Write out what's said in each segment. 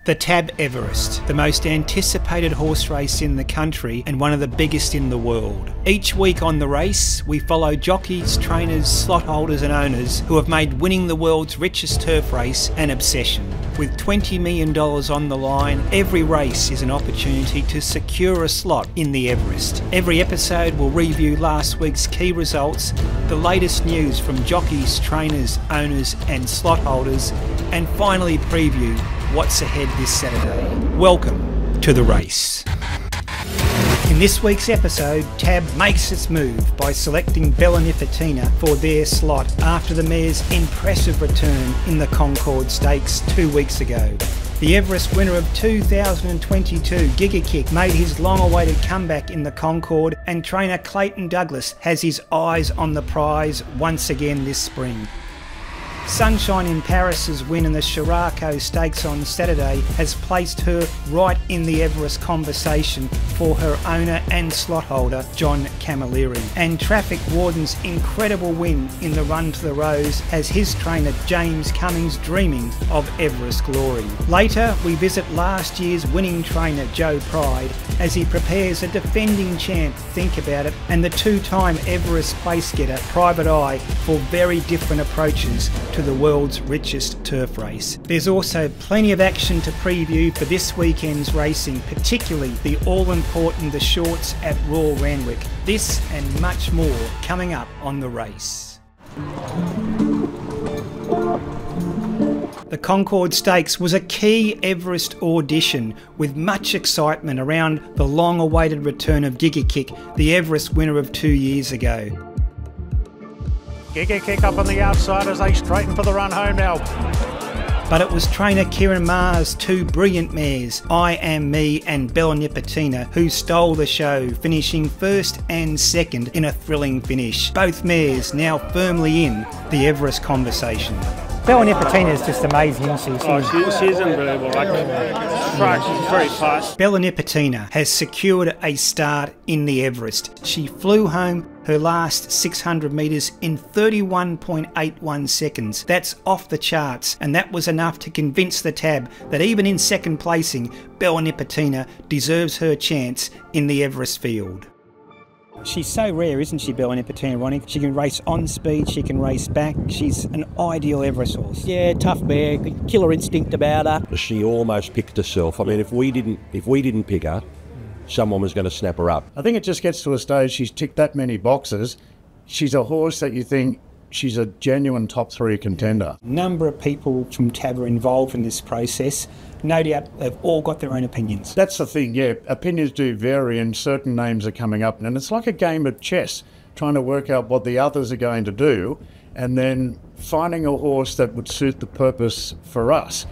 The TAB Everest, the most anticipated horse race in the country and one of the biggest in the world. Each week on the race, we follow jockeys, trainers, slot holders and owners who have made winning the world's richest turf race an obsession. With $20 million on the line, every race is an opportunity to secure a slot in the Everest. Every episode will review last week's key results, the latest news from jockeys, trainers, owners and slot holders, and finally preview what's ahead this Saturday. Welcome to the race. In this week's episode, TAB makes its move by selecting Bella Nipotina for their slot after the mare's impressive return in the Concord Stakes 2 weeks ago. The Everest winner of 2022, Giga Kick, made his long-awaited comeback in the Concord, and trainer Clayton Douglas has his eyes on the prize once again this spring. Sunshine in Paris's win in the Shirako Stakes on Saturday has placed her right in the Everest conversation for her owner and slot holder, John Camilleri. And Traffic Warden's incredible win in the Run to the Rose has his trainer James Cummings dreaming of Everest glory. Later, we visit last year's winning trainer Joe Pride as he prepares a defending champ, Think About It, and the two-time Everest place getter, Private Eye, for very different approaches to the world's richest turf race. There's also plenty of action to preview for this weekend's racing, particularly the all-important The Shorts at Royal Randwick. This and much more coming up on the race. The Concord Stakes was a key Everest audition with much excitement around the long-awaited return of Giga Kick, the Everest winner of 2 years ago. Giga Kick up on the outside as they straighten for the run home now. But it was trainer Kieran Maher's two brilliant mares, I Am Me and Bella Nipotina, who stole the show, finishing first and second in a thrilling finish. Both mares now firmly in the Everest conversation. Bella Nipotina is just amazing, isn't she? She's unbelievable. She's very fast. Bella Nipotina has secured a start in the Everest. She flew home her last 600 metres in 31.81 seconds. That's off the charts, and that was enough to convince the TAB that even in second placing, Bella Nipotina deserves her chance in the Everest field. She's so rare, isn't she, Bella Nipotina, Ronnie? She can race on speed, she can race back. She's an ideal Everest horse. Yeah, tough mare, killer instinct about her. She almost picked herself. I mean, if we didn't pick her, someone was going to snap her up. I think it just gets to a stage she's ticked that many boxes. She's a horse that you think she's a genuine top 3 contender. A number of people from TAB are involved in this process. No doubt they've all got their own opinions. That's the thing, yeah. Opinions do vary and certain names are coming up. And it's like a game of chess, trying to work out what the others are going to do and then finding a horse that would suit the purpose for us.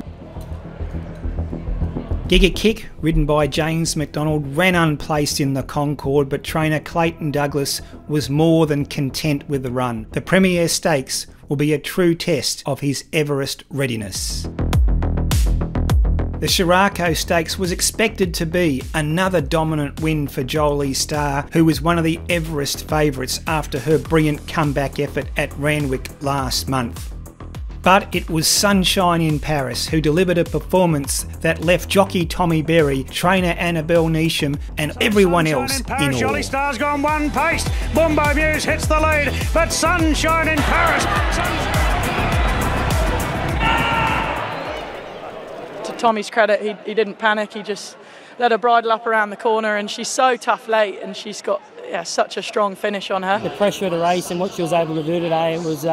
Giga Kick, ridden by James McDonald, ran unplaced in the Concord, but trainer Clayton Douglas was more than content with the run. The Premier Stakes will be a true test of his Everest readiness. The Shirako Stakes was expected to be another dominant win for Jolie Starr, who was one of the Everest favourites after her brilliant comeback effort at Randwick last month. But it was Sunshine in Paris who delivered a performance that left jockey Tommy Berry, trainer Annabelle Neesham and everyone else in awe. Jolie Starr's gone one pace. Bumbo Muse hits the lead, but Sunshine in Paris. To Tommy's credit, he didn't panic. He just let her bridle up around the corner, and she's so tough late, and she's got such a strong finish on her. The pressure of the race and what she was able to do today, it was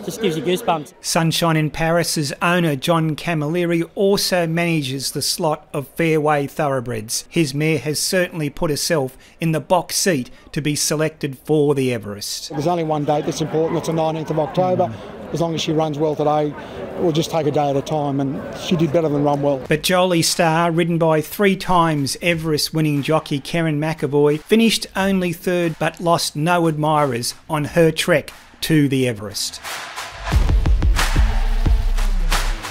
just gives you goosebumps. Sunshine in Paris's owner John Camilleri also manages the slot of Fairway Thoroughbreds. His mare has certainly put herself in the box seat to be selected for the Everest. There's only one date that's important, it's the 19th of October. As long as she runs well today, we'll just take a day at a time, and she did better than run well. But Jolie Starr, ridden by 3 times Everest winning jockey Karen McAvoy, finished only third but lost no admirers on her trek to the Everest.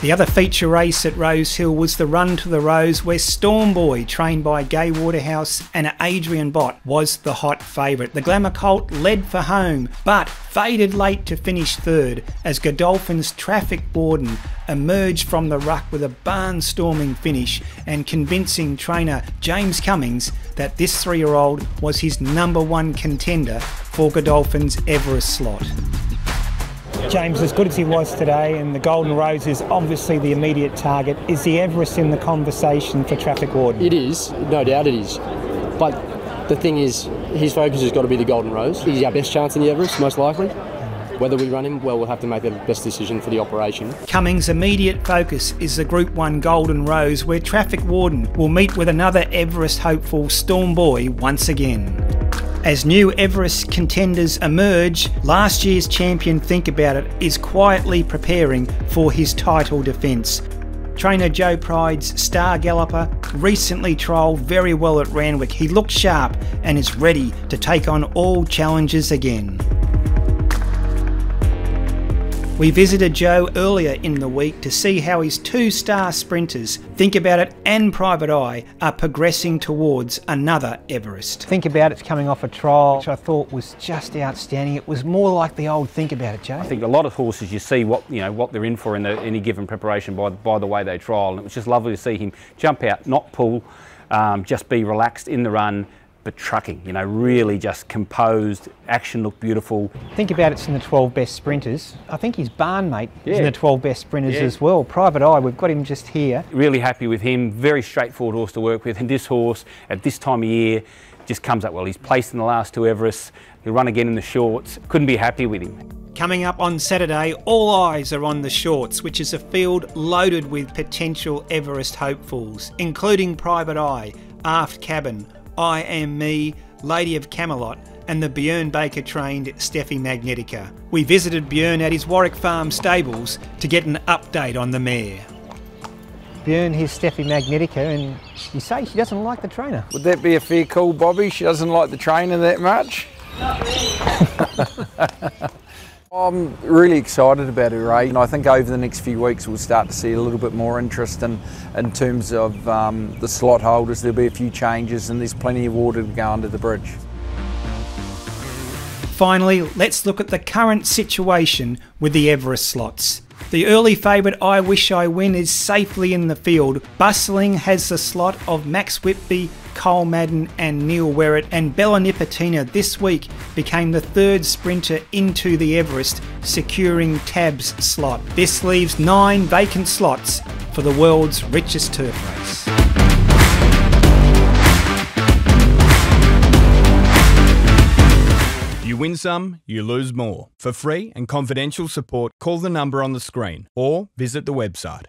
The other feature race at Rose Hill was the Run to the Rose, where Stormboy, trained by Gay Waterhouse and Adrian Bott, was the hot favourite. The Glamour Colt led for home, but faded late to finish third as Godolphin's Traffic Warden emerged from the ruck with a barnstorming finish and convincing trainer James Cummings that this 3-year-old was his #1 contender for Godolphin's Everest slot. James, as good as he was today, and the Golden Rose is obviously the immediate target, is the Everest in the conversation for Traffic Warden? It is, no doubt it is. But the thing is, his focus has got to be the Golden Rose. He's our best chance in the Everest, most likely. Whether we run him, well, we'll have to make the best decision for the operation. Cummings' immediate focus is the Group 1 Golden Rose, where Traffic Warden will meet with another Everest hopeful, Stormboy, once again. As new Everest contenders emerge, last year's champion Think About It is quietly preparing for his title defence. Trainer Joe Pride's star galloper recently trialled very well at Randwick. He looks sharp and is ready to take on all challenges again. We visited Joe earlier in the week to see how his 2-star sprinters, Think About It and Private Eye, are progressing towards another Everest. Think About It's coming off a trial, which I thought was just outstanding. It was more like the old Think About It, Joe. I think a lot of horses, you see what they're in for in any given preparation by the way they trial, and it was just lovely to see him jump out, not pull, just be relaxed in the run, but trucking, really just composed. Action looked beautiful. Think About It's in the 12 best sprinters. I think his barnmate is in the 12 best sprinters as well. Private Eye, we've got him just here. Really happy with him. Very straightforward horse to work with. And this horse, at this time of year, just comes up well. He's placed in the last 2 Everests. He'll run again in the shorts. Couldn't be happy with him. Coming up on Saturday, all eyes are on the shorts, which is a field loaded with potential Everest hopefuls, including Private Eye, Aft Cabin, I Am Me, Lady of Camelot, and the Björn Baker trained Steffi Magnetica. We visited Björn at his Warwick Farm stables to get an update on the mare. Björn, here's Steffi Magnetica, and you say she doesn't like the trainer. Would that be a fair call, Bobby? She doesn't like the trainer that much? Not really. I'm really excited about her, and I think over the next few weeks we'll start to see a little bit more interest in terms of the slot holders. There'll be a few changes and there's plenty of water to go under the bridge. Finally, let's look at the current situation with the Everest slots. The early favourite I Wish I Win is safely in the field. Bustling has the slot of Max Whitby, Cole Madden and Neil Werrett, and Bella Nipotina this week became the 3rd sprinter into the Everest, securing TAB's slot. This leaves 9 vacant slots for the world's richest turf race. You win some, you lose more. For free and confidential support, call the number on the screen or visit the website.